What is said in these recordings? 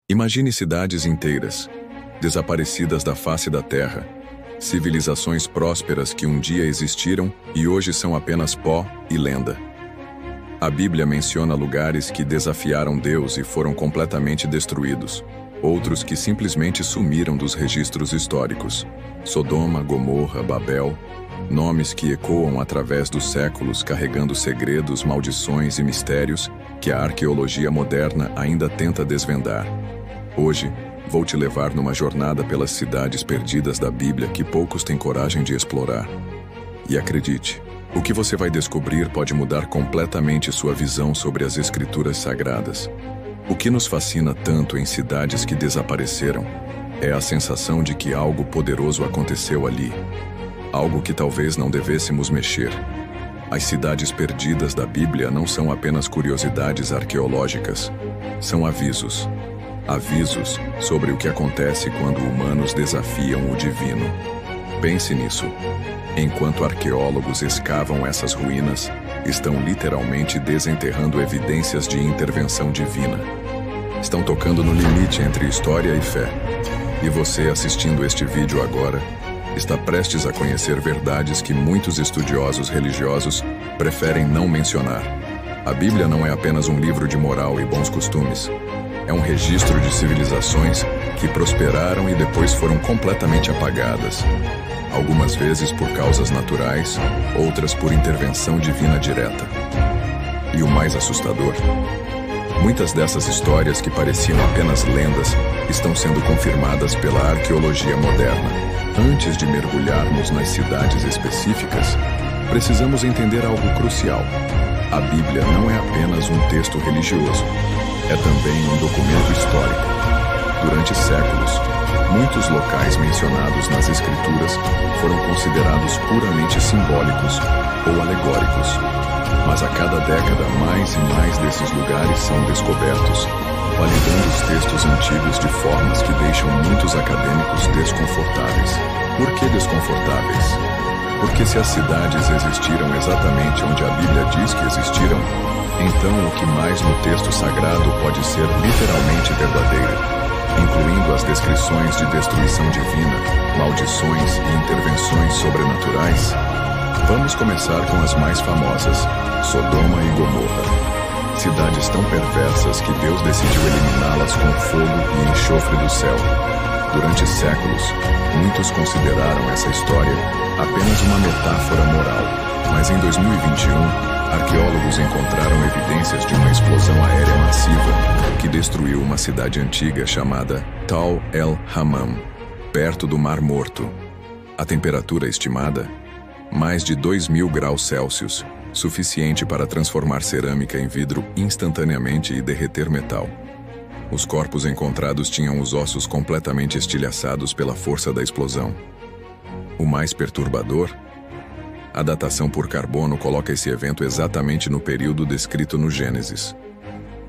Imagine cidades inteiras, desaparecidas da face da terra, civilizações prósperas que um dia existiram e hoje são apenas pó e lenda. A Bíblia menciona lugares que desafiaram Deus e foram completamente destruídos, outros que simplesmente sumiram dos registros históricos. Sodoma, Gomorra, Babel, nomes que ecoam através dos séculos carregando segredos, maldições e mistérios que a arqueologia moderna ainda tenta desvendar. Hoje, vou te levar numa jornada pelas cidades perdidas da Bíblia que poucos têm coragem de explorar. E acredite, o que você vai descobrir pode mudar completamente sua visão sobre as Escrituras Sagradas. O que nos fascina tanto em cidades que desapareceram é a sensação de que algo poderoso aconteceu ali. Algo que talvez não devêssemos mexer. As cidades perdidas da Bíblia não são apenas curiosidades arqueológicas, são avisos. Avisos sobre o que acontece quando humanos desafiam o divino. Pense nisso. Enquanto arqueólogos escavam essas ruínas, estão literalmente desenterrando evidências de intervenção divina. Estão tocando no limite entre história e fé. E você, assistindo este vídeo agora, está prestes a conhecer verdades que muitos estudiosos religiosos preferem não mencionar. A Bíblia não é apenas um livro de moral e bons costumes. É um registro de civilizações que prosperaram e depois foram completamente apagadas. Algumas vezes por causas naturais, outras por intervenção divina direta. E o mais assustador? Muitas dessas histórias que pareciam apenas lendas estão sendo confirmadas pela arqueologia moderna. Antes de mergulharmos nas cidades específicas, precisamos entender algo crucial. A Bíblia não é apenas um texto religioso, é também um documento histórico. Durante séculos, muitos locais mencionados nas Escrituras foram considerados puramente simbólicos ou alegóricos. Mas a cada década, mais e mais desses lugares são descobertos, validando os textos antigos de formas que deixam muitos acadêmicos desconfortáveis. Por que desconfortáveis? Porque se as cidades existiram exatamente onde a Bíblia diz que existiram, então o que mais no texto sagrado pode ser literalmente verdadeiro, incluindo as descrições de destruição divina, maldições e intervenções sobrenaturais? Vamos começar com as mais famosas, Sodoma e Gomorra. Cidades tão perversas que Deus decidiu eliminá-las com fogo e enxofre do céu. Durante séculos, muitos consideraram essa história apenas uma metáfora moral, mas em 2021, arqueólogos encontraram evidências de uma explosão aérea massiva que destruiu uma cidade antiga chamada Tal el-Hammam, perto do Mar Morto. A temperatura estimada? Mais de 2.000 graus Celsius, suficiente para transformar cerâmica em vidro instantaneamente e derreter metal. Os corpos encontrados tinham os ossos completamente estilhaçados pela força da explosão. O mais perturbador? A datação por carbono coloca esse evento exatamente no período descrito no Gênesis.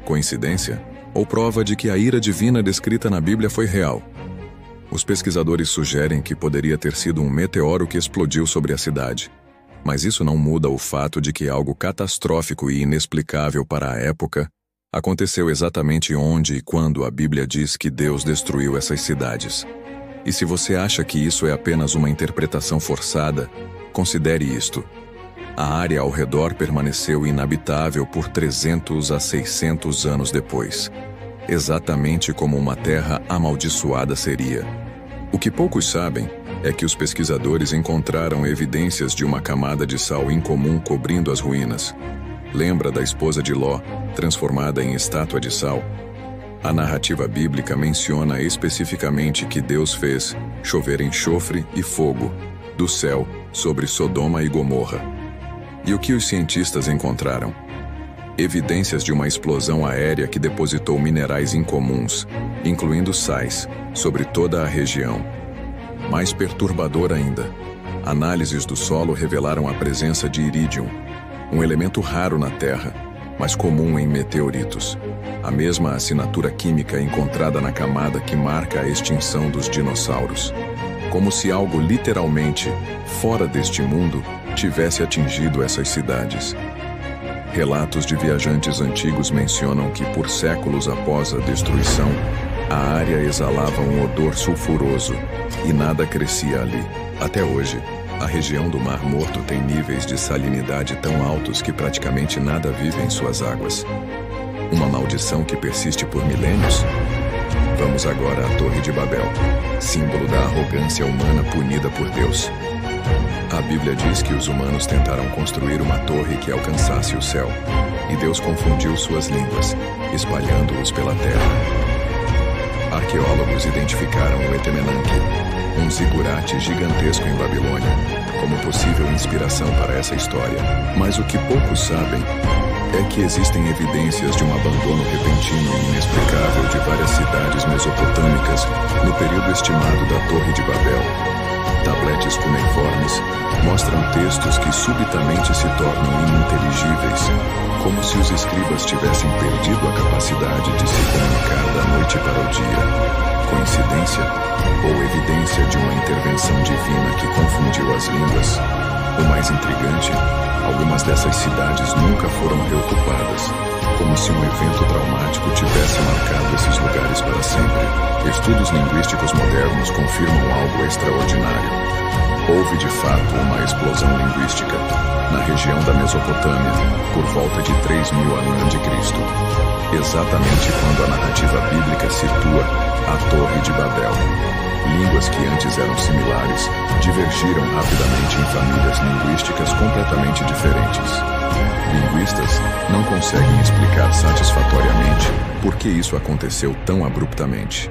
Coincidência? Ou prova de que a ira divina descrita na Bíblia foi real? Os pesquisadores sugerem que poderia ter sido um meteoro que explodiu sobre a cidade. Mas isso não muda o fato de que algo catastrófico e inexplicável para a época aconteceu exatamente onde e quando a Bíblia diz que Deus destruiu essas cidades. E se você acha que isso é apenas uma interpretação forçada, considere isto. A área ao redor permaneceu inabitável por 300 a 600 anos depois, exatamente como uma terra amaldiçoada seria. O que poucos sabem é que os pesquisadores encontraram evidências de uma camada de sal incomum cobrindo as ruínas. Lembra da esposa de Ló, transformada em estátua de sal? A narrativa bíblica menciona especificamente que Deus fez chover enxofre e fogo do céu sobre Sodoma e Gomorra. E o que os cientistas encontraram? Evidências de uma explosão aérea que depositou minerais incomuns, incluindo sais, sobre toda a região. Mais perturbador ainda, análises do solo revelaram a presença de irídio, um elemento raro na Terra, mas comum em meteoritos. A mesma assinatura química encontrada na camada que marca a extinção dos dinossauros. Como se algo literalmente fora deste mundo tivesse atingido essas cidades. Relatos de viajantes antigos mencionam que por séculos após a destruição, A área exalava um odor sulfuroso e nada crescia ali. Até hoje, a região do Mar Morto tem níveis de salinidade tão altos que praticamente nada vive em suas águas. Uma maldição que persiste por milênios? Vamos agora à Torre de Babel, símbolo da arrogância humana punida por Deus. A Bíblia diz que os humanos tentaram construir uma torre que alcançasse o céu, e Deus confundiu suas línguas, espalhando-os pela terra. Arqueólogos identificaram o Etemenanque, um zigurate gigantesco em Babilônia, como possível inspiração para essa história. Mas o que poucos sabem é que existem evidências de um abandono repentino e inexplicável de várias cidades mesopotâmicas no período estimado da Torre de Babel. Tabletes cuneiformes mostram textos que subitamente se tornam ininteligíveis, como se os escribas tivessem perdido a capacidade de se comunicar da noite para o dia. Coincidência ou evidência de uma intervenção divina que confundiu as línguas? O mais intrigante, algumas dessas cidades nunca foram reocupadas, como se um evento traumático tivesse marcado esses lugares para sempre. Estudos linguísticos modernos confirmam algo extraordinário. Houve de fato uma explosão linguística na região da Mesopotâmia por volta de 3000 a.C., exatamente quando a narrativa bíblica situa a Torre de Babel. Línguas que antes eram similares divergiram rapidamente em famílias linguísticas completamente diferentes. Linguistas não conseguem explicar satisfatoriamente por que isso aconteceu tão abruptamente.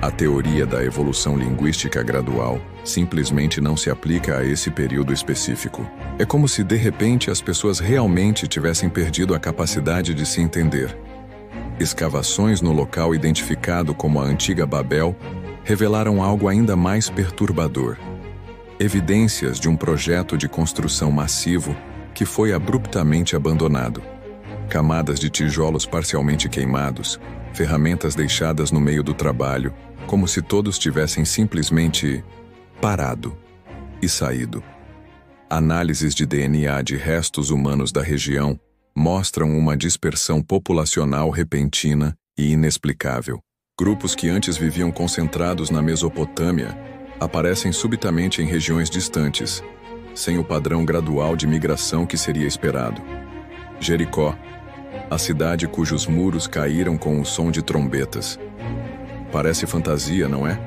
A teoria da evolução linguística gradual simplesmente não se aplica a esse período específico. É como se, de repente, as pessoas realmente tivessem perdido a capacidade de se entender. Escavações no local identificado como a antiga Babel revelaram algo ainda mais perturbador. Evidências de um projeto de construção massivo que foi abruptamente abandonado. Camadas de tijolos parcialmente queimados, ferramentas deixadas no meio do trabalho, como se todos tivessem simplesmente parado e saído. Análises de DNA de restos humanos da região mostram uma dispersão populacional repentina e inexplicável. Grupos que antes viviam concentrados na Mesopotâmia aparecem subitamente em regiões distantes, sem o padrão gradual de migração que seria esperado. Jericó, a cidade cujos muros caíram com o som de trombetas. Parece fantasia, não é?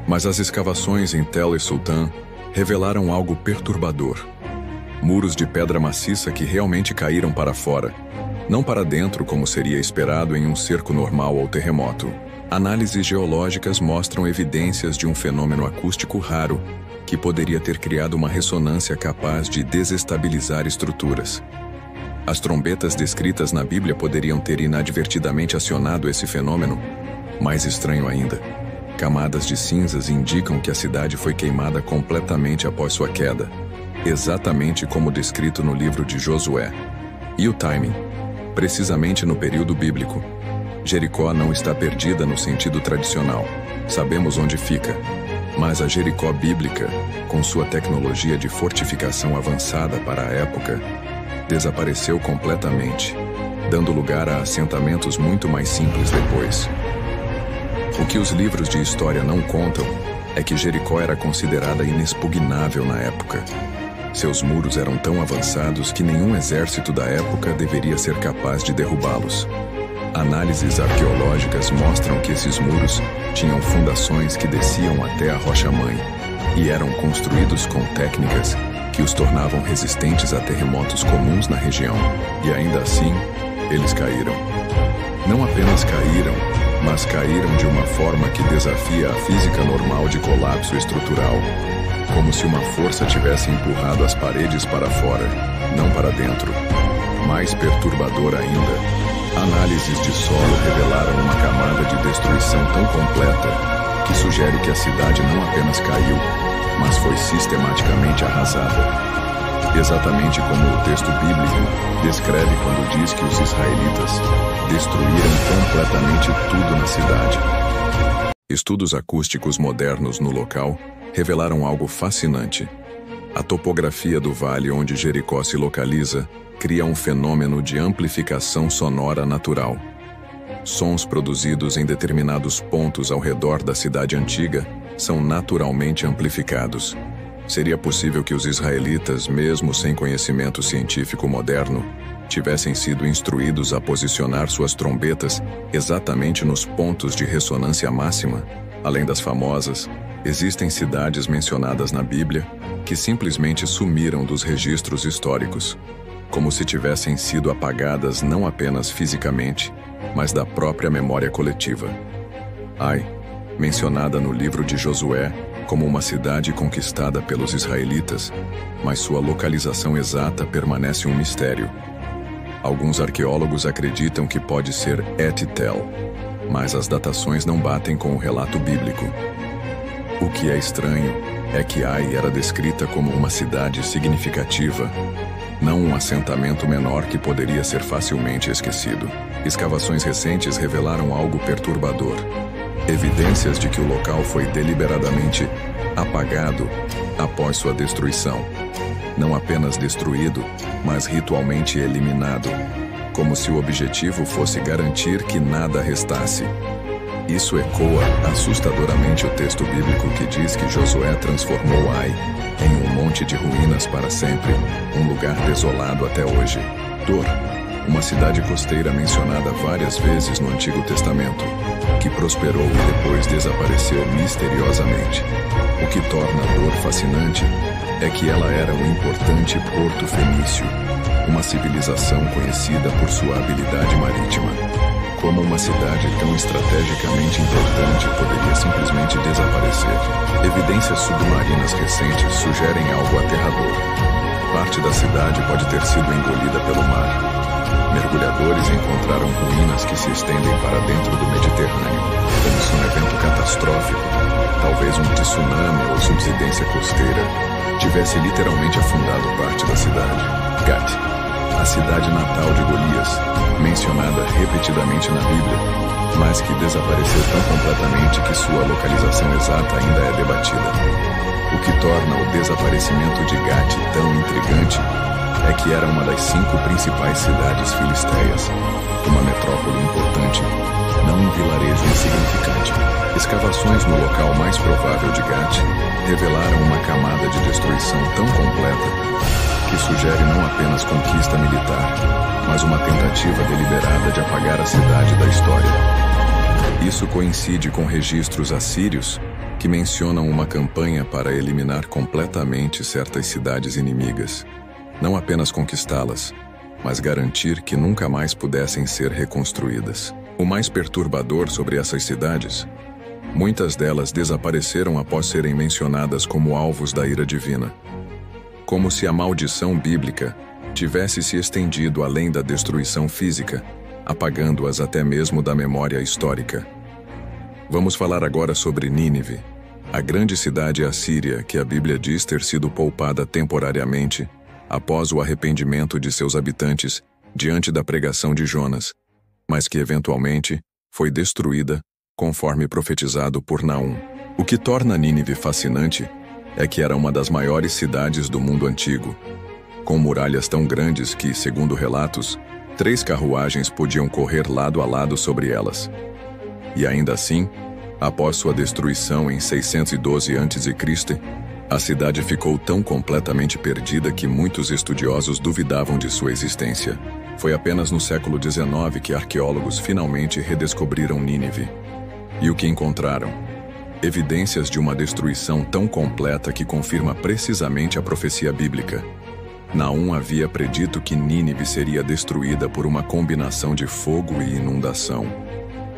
Mas as escavações em Tel el-Sultan revelaram algo perturbador. Muros de pedra maciça que realmente caíram para fora, não para dentro como seria esperado em um cerco normal ou terremoto. Análises geológicas mostram evidências de um fenômeno acústico raro que poderia ter criado uma ressonância capaz de desestabilizar estruturas. As trombetas descritas na Bíblia poderiam ter inadvertidamente acionado esse fenômeno. Mais estranho ainda, camadas de cinzas indicam que a cidade foi queimada completamente após sua queda, exatamente como descrito no livro de Josué. E o timing? Precisamente no período bíblico. Jericó não está perdida no sentido tradicional. Sabemos onde fica. Mas a Jericó bíblica, com sua tecnologia de fortificação avançada para a época, desapareceu completamente, dando lugar a assentamentos muito mais simples depois. O que os livros de história não contam é que Jericó era considerada inexpugnável na época. Seus muros eram tão avançados que nenhum exército da época deveria ser capaz de derrubá-los. Análises arqueológicas mostram que esses muros tinham fundações que desciam até a rocha-mãe e eram construídos com técnicas que os tornavam resistentes a terremotos comuns na região. E ainda assim, eles caíram. Não apenas caíram, mas caíram de uma forma que desafia a física normal de colapso estrutural, como se uma força tivesse empurrado as paredes para fora, não para dentro. Mais perturbador ainda, análises de solo revelaram uma camada de destruição tão completa que sugere que a cidade não apenas caiu, mas foi sistematicamente arrasada. Exatamente como o texto bíblico descreve quando diz que os israelitas destruíram completamente tudo na cidade. Estudos acústicos modernos no local revelaram algo fascinante. A topografia do vale onde Jericó se localiza cria um fenômeno de amplificação sonora natural. Sons produzidos em determinados pontos ao redor da cidade antiga são naturalmente amplificados. Seria possível que os israelitas, mesmo sem conhecimento científico moderno, tivessem sido instruídos a posicionar suas trombetas exatamente nos pontos de ressonância máxima? Além das famosas, existem cidades mencionadas na Bíblia que simplesmente sumiram dos registros históricos, como se tivessem sido apagadas não apenas fisicamente, mas da própria memória coletiva. Ai, mencionada no livro de Josué como uma cidade conquistada pelos israelitas, mas sua localização exata permanece um mistério. Alguns arqueólogos acreditam que pode ser Et-Tel, mas as datações não batem com o relato bíblico. O que é estranho é que Ai era descrita como uma cidade significativa, não um assentamento menor que poderia ser facilmente esquecido. Escavações recentes revelaram algo perturbador. Evidências de que o local foi deliberadamente apagado após sua destruição. Não apenas destruído, mas ritualmente eliminado, como se o objetivo fosse garantir que nada restasse. Isso ecoa assustadoramente o texto bíblico que diz que Josué transformou Ai em um monte de ruínas para sempre, um lugar desolado até hoje. Dor, uma cidade costeira mencionada várias vezes no Antigo Testamento, que prosperou e depois desapareceu misteriosamente. O que torna Dor fascinante é que ela era um importante porto fenício, uma civilização conhecida por sua habilidade marítima. Como uma cidade tão estrategicamente importante poderia simplesmente desaparecer? Evidências submarinas recentes sugerem algo aterrador. Parte da cidade pode ter sido engolida pelo mar. Mergulhadores encontraram ruínas que se estendem para dentro do Mediterrâneo, como se um evento catastrófico, talvez um tsunami ou subsidência costeira, tivesse literalmente afundado parte da cidade. Gat, a cidade natal de Golias, mencionada repetidamente na Bíblia, mas que desapareceu tão completamente que sua localização exata ainda é debatida. O que torna o desaparecimento de Gat tão intrigante é que era uma das 5 principais cidades filisteias, uma metrópole importante, não um vilarejo insignificante. Escavações no local mais provável de Gat revelaram uma camada de destruição tão completa que sugere não apenas conquista militar, mas uma tentativa deliberada de apagar a cidade da história. Isso coincide com registros assírios que mencionam uma campanha para eliminar completamente certas cidades inimigas. Não apenas conquistá-las, mas garantir que nunca mais pudessem ser reconstruídas. O mais perturbador sobre essas cidades, muitas delas desapareceram após serem mencionadas como alvos da ira divina. Como se a maldição bíblica tivesse se estendido além da destruição física, apagando-as até mesmo da memória histórica. Vamos falar agora sobre Nínive, a grande cidade assíria que a Bíblia diz ter sido poupada temporariamente após o arrependimento de seus habitantes diante da pregação de Jonas, mas que eventualmente foi destruída, conforme profetizado por Naum. O que torna Nínive fascinante é que era uma das maiores cidades do mundo antigo, com muralhas tão grandes que, segundo relatos, 3 carruagens podiam correr lado a lado sobre elas. E ainda assim, após sua destruição em 612 a.C., a cidade ficou tão completamente perdida que muitos estudiosos duvidavam de sua existência. Foi apenas no século XIX que arqueólogos finalmente redescobriram Nínive. E o que encontraram? Evidências de uma destruição tão completa que confirma precisamente a profecia bíblica. Naum havia predito que Nínive seria destruída por uma combinação de fogo e inundação.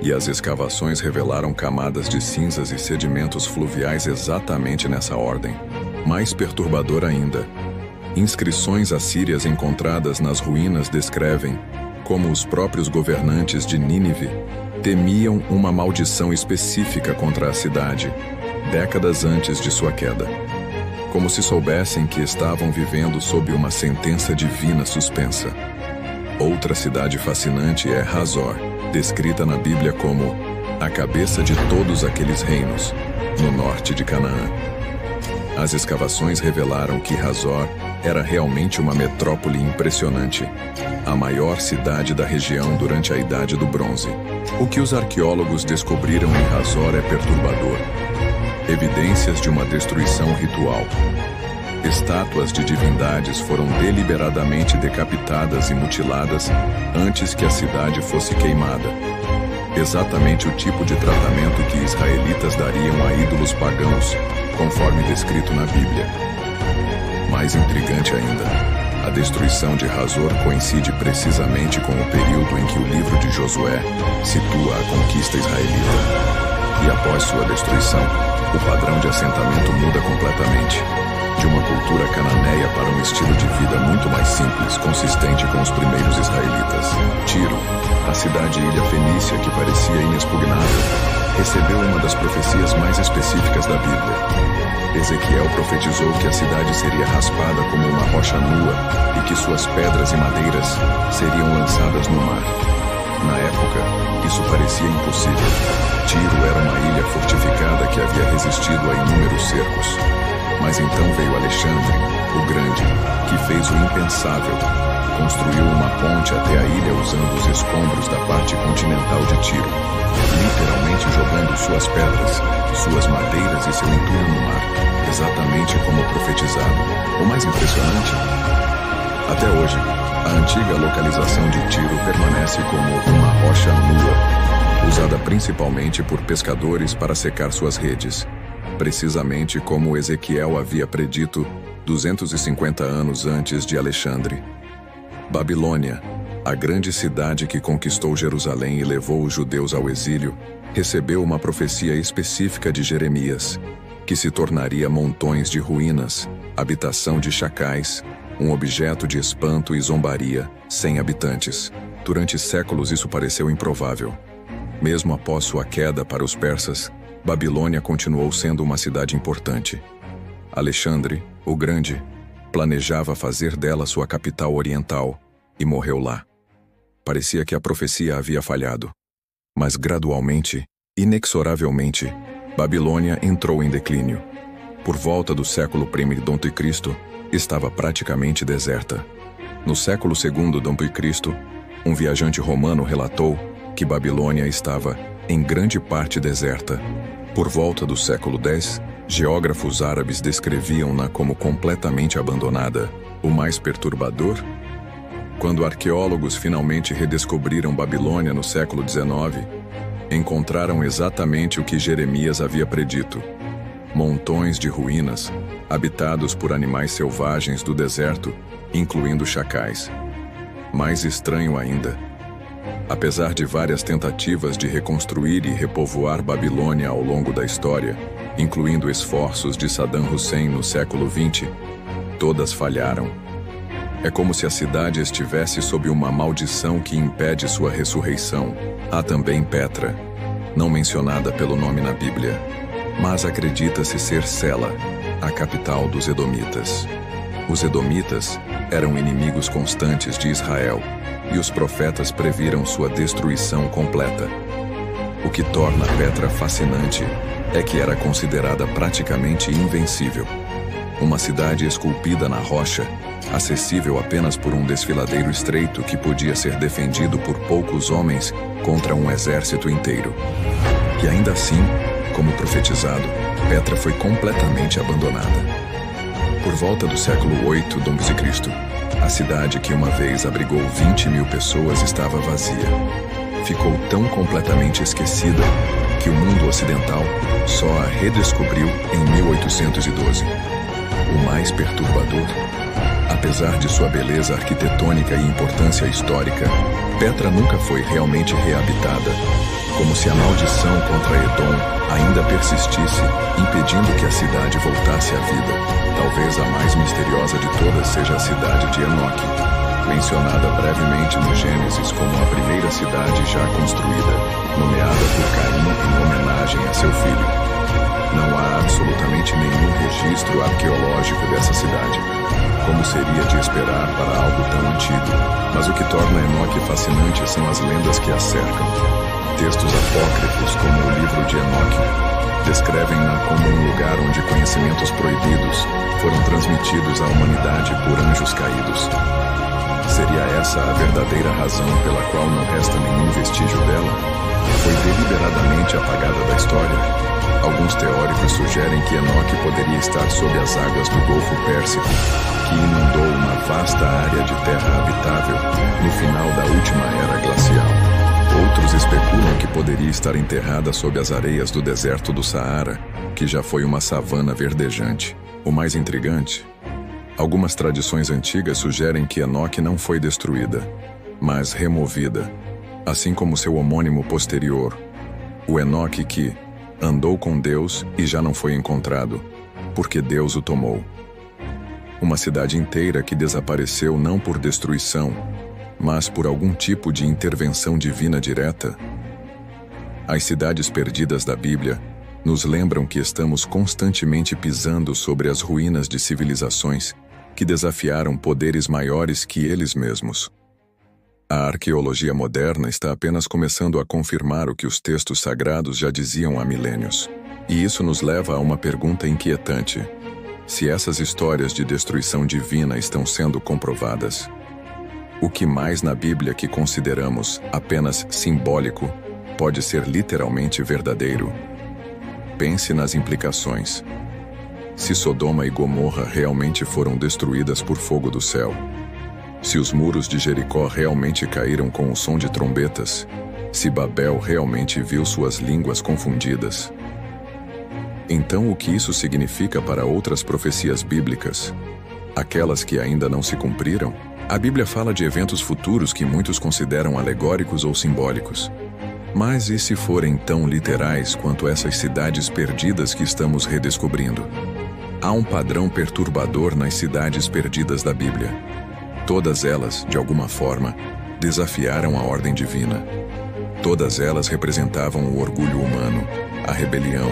E as escavações revelaram camadas de cinzas e sedimentos fluviais exatamente nessa ordem. Mais perturbador ainda, inscrições assírias encontradas nas ruínas descrevem como os próprios governantes de Nínive temiam uma maldição específica contra a cidade, décadas antes de sua queda. Como se soubessem que estavam vivendo sob uma sentença divina suspensa. Outra cidade fascinante é Hazor, descrita na Bíblia como a cabeça de todos aqueles reinos, no norte de Canaã. As escavações revelaram que Hazor era realmente uma metrópole impressionante, a maior cidade da região durante a Idade do Bronze. O que os arqueólogos descobriram em Hazor é perturbador. Evidências de uma destruição ritual. Estátuas de divindades foram deliberadamente decapitadas e mutiladas antes que a cidade fosse queimada. Exatamente o tipo de tratamento que israelitas dariam a ídolos pagãos, conforme descrito na Bíblia. Mais intrigante ainda, a destruição de Hazor coincide precisamente com o período em que o livro de Josué situa a conquista israelita. E após sua destruição, o padrão de assentamento muda completamente. De uma cultura cananeia para um estilo de vida muito mais simples, consistente com os primeiros israelitas. Tiro, a cidade-ilha fenícia que parecia inexpugnável, recebeu uma das profecias mais específicas da Bíblia. Ezequiel profetizou que a cidade seria raspada como uma rocha nua e que suas pedras e madeiras seriam lançadas no mar. Na época, isso parecia impossível. Tiro era uma ilha fortificada que havia resistido a inúmeros cercos. Mas então veio Alexandre, o Grande, que fez o impensável. Construiu uma ponte até a ilha usando os escombros da parte continental de Tiro, literalmente jogando suas pedras, suas madeiras e seu entulho no mar, exatamente como profetizado. O mais impressionante, até hoje, a antiga localização de Tiro permanece como uma rocha nua, usada principalmente por pescadores para secar suas redes, precisamente como Ezequiel havia predito 250 anos antes de Alexandre. Babilônia, a grande cidade que conquistou Jerusalém e levou os judeus ao exílio, recebeu uma profecia específica de Jeremias, que se tornaria montões de ruínas, habitação de chacais, um objeto de espanto e zombaria, sem habitantes. Durante séculos isso pareceu improvável. Mesmo após sua queda para os persas, Babilônia continuou sendo uma cidade importante. Alexandre, o Grande, planejava fazer dela sua capital oriental e morreu lá. Parecia que a profecia havia falhado. Mas gradualmente, inexoravelmente, Babilônia entrou em declínio. Por volta do século I d.C., estava praticamente deserta. No século II d.C., um viajante romano relatou que Babilônia estava, em grande parte, deserta. Por volta do século X, geógrafos árabes descreviam-na como completamente abandonada. O mais perturbador? Quando arqueólogos finalmente redescobriram Babilônia no século XIX, encontraram exatamente o que Jeremias havia predito: montões de ruínas, habitados por animais selvagens do deserto, incluindo chacais. Mais estranho ainda, apesar de várias tentativas de reconstruir e repovoar Babilônia ao longo da história, incluindo esforços de Saddam Hussein no século XX, todas falharam. É como se a cidade estivesse sob uma maldição que impede sua ressurreição. Há também Petra, não mencionada pelo nome na Bíblia, mas acredita-se ser Sela, a capital dos Edomitas. Os Edomitas eram inimigos constantes de Israel, e os profetas previram sua destruição completa. O que torna Petra fascinante é que era considerada praticamente invencível. Uma cidade esculpida na rocha, acessível apenas por um desfiladeiro estreito que podia ser defendido por poucos homens contra um exército inteiro. E ainda assim, como profetizado, Petra foi completamente abandonada. Por volta do século VIII d.C., a cidade que uma vez abrigou 20.000 pessoas estava vazia. Ficou tão completamente esquecida que o mundo ocidental só a redescobriu em 1812. O mais perturbador, apesar de sua beleza arquitetônica e importância histórica, Petra nunca foi realmente reabitada, como se a maldição contra Edom ainda persistisse, impedindo que a cidade voltasse à vida. Talvez a mais misteriosa de todas seja a cidade de Enoque, mencionada brevemente no Gênesis como a primeira cidade já construída, nomeada por Caim em homenagem a seu filho. Não há absolutamente nenhum registro arqueológico dessa cidade, como seria de esperar para algo tão antigo, mas o que torna Enoque fascinante são as lendas que a cercam. Textos apócrifos, como o livro de Enoque, descrevem-na como um lugar onde conhecimentos proibidos foram transmitidos à humanidade por anjos caídos. Seria essa a verdadeira razão pela qual não resta nenhum vestígio dela? foi deliberadamente apagada da história? Alguns teóricos sugerem que Enoque poderia estar sob as águas do Golfo Pérsico, que inundou uma vasta área de terra habitável no final da última era glacial. Outros especulam que poderia estar enterrada sob as areias do deserto do Saara, que já foi uma savana verdejante. O mais intrigante, algumas tradições antigas sugerem que Enoque não foi destruída, mas removida, assim como seu homônimo posterior, o Enoque que andou com Deus e já não foi encontrado, porque Deus o tomou. Uma cidade inteira que desapareceu não por destruição, mas por algum tipo de intervenção divina direta. As cidades perdidas da Bíblia nos lembram que estamos constantemente pisando sobre as ruínas de civilizações que desafiaram poderes maiores que eles mesmos. A arqueologia moderna está apenas começando a confirmar o que os textos sagrados já diziam há milênios. E isso nos leva a uma pergunta inquietante: se essas histórias de destruição divina estão sendo comprovadas, o que mais na Bíblia que consideramos apenas simbólico pode ser literalmente verdadeiro? Pense nas implicações. Se Sodoma e Gomorra realmente foram destruídas por fogo do céu, se os muros de Jericó realmente caíram com o som de trombetas, se Babel realmente viu suas línguas confundidas, então o que isso significa para outras profecias bíblicas, aquelas que ainda não se cumpriram? A Bíblia fala de eventos futuros que muitos consideram alegóricos ou simbólicos. Mas e se forem tão literais quanto essas cidades perdidas que estamos redescobrindo? Há um padrão perturbador nas cidades perdidas da Bíblia. Todas elas, de alguma forma, desafiaram a ordem divina. Todas elas representavam o orgulho humano, a rebelião,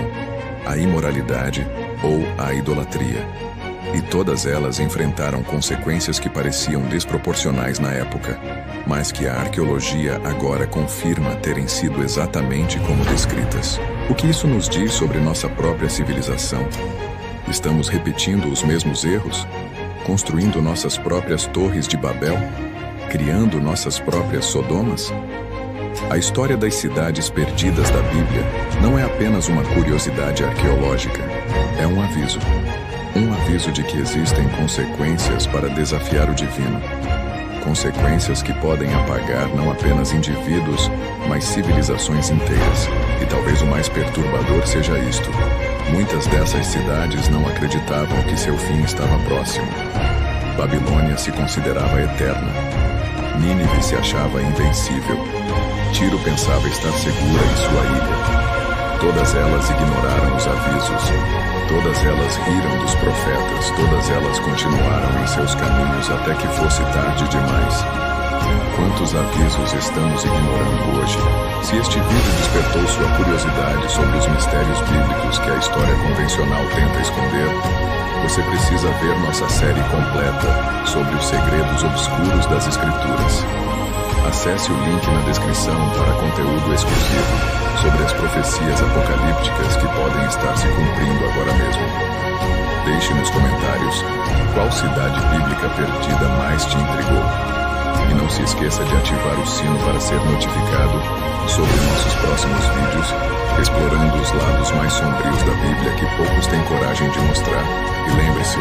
a imoralidade ou a idolatria. E todas elas enfrentaram consequências que pareciam desproporcionais na época, mas que a arqueologia agora confirma terem sido exatamente como descritas. O que isso nos diz sobre nossa própria civilização? Estamos repetindo os mesmos erros? Construindo nossas próprias torres de Babel? Criando nossas próprias Sodomas? A história das cidades perdidas da Bíblia não é apenas uma curiosidade arqueológica, é um aviso. Um aviso de que existem consequências para desafiar o divino. Consequências que podem apagar não apenas indivíduos, mas civilizações inteiras. E talvez o mais perturbador seja isto: muitas dessas cidades não acreditavam que seu fim estava próximo. Babilônia se considerava eterna. Nínive se achava invencível. Tiro pensava estar segura em sua ilha. Todas elas ignoraram os avisos. Todas elas riram dos profetas. Todas elas continuaram em seus caminhos até que fosse tarde demais. Quantos avisos estamos ignorando hoje? Se este vídeo despertou sua curiosidade sobre os mistérios bíblicos que a história convencional tenta esconder, você precisa ver nossa série completa sobre os segredos obscuros das Escrituras. Acesse o link na descrição para conteúdo exclusivo sobre as profecias apocalípticas que podem estar se cumprindo agora mesmo. Deixe nos comentários qual cidade bíblica perdida mais te intrigou. E não se esqueça de ativar o sino para ser notificado sobre nossos próximos vídeos, explorando os lados mais sombrios da Bíblia que poucos têm coragem de mostrar. E lembre-se,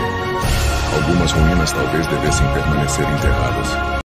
algumas ruínas talvez devessem permanecer enterradas.